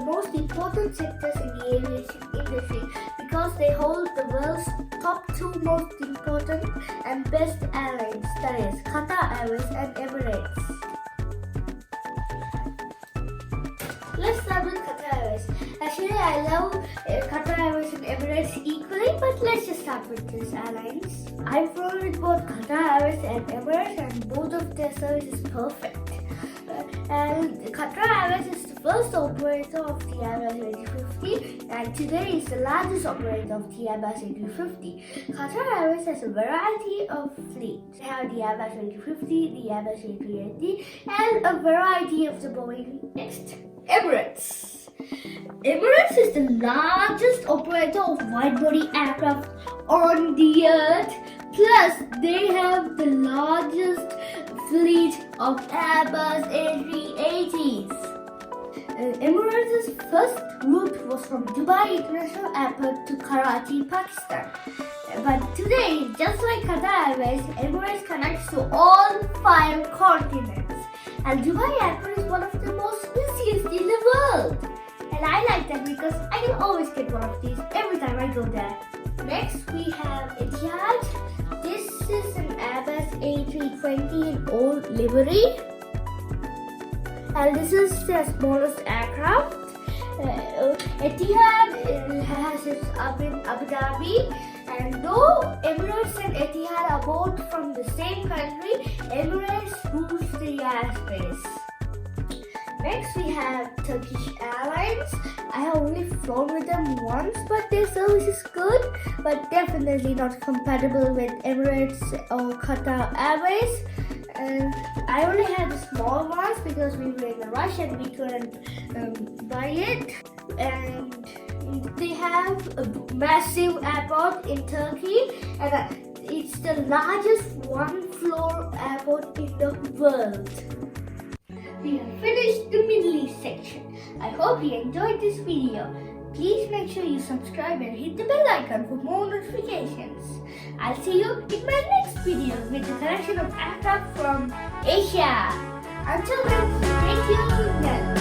most important sectors in the aviation industry because they hold the world's top two most important and best airlines, that is Qatar Airways and Emirates. Let's start with Qatar Airways. Actually, I love Qatar Airways and Emirates equally, but let's just start with these airlines. I've flown with both Qatar Airways and Emirates, and both of their service is perfect. And Qatar Airways is the first operator of the Airbus A350, and today is the largest operator of the Airbus A350. Qatar Airways has a variety of fleets. They have the Airbus A350, the Airbus A380, and a variety of the Boeing. Next, Emirates. Emirates is the largest operator of wide-body aircraft on the earth. Plus, they have the largest fleet of Airbus A380s. Emirates' first route was from Dubai International Airport to Karachi, Pakistan. But today, just like Qatar Airways, Emirates connects to all 5 continents. And Dubai Airport is one of the most busiest in the world. And I like that because I can always get one of these every time I go there. Next, we have Etihad. This is an Airbus A320 in old livery. And this is their smallest aircraft. Etihad has its up in Abu Dhabi. And though Emirates and Etihad are both from the same country, Emirates rules the airspace. Next, we have Turkish Airlines. I have only flown with them once, but their service is good, but definitely not compatible with Emirates or Qatar Airways. And I only had the small ones because we were in a rush and we couldn't buy it. And they have a massive airport in Turkey, and it's the largest one-floor airport in the world. We have finished the Middle East section. I hope you enjoyed this video. Please make sure you subscribe and hit the bell icon for more notifications. I'll see you in my next video with the collection of aircraft from Asia. Until then, thank you and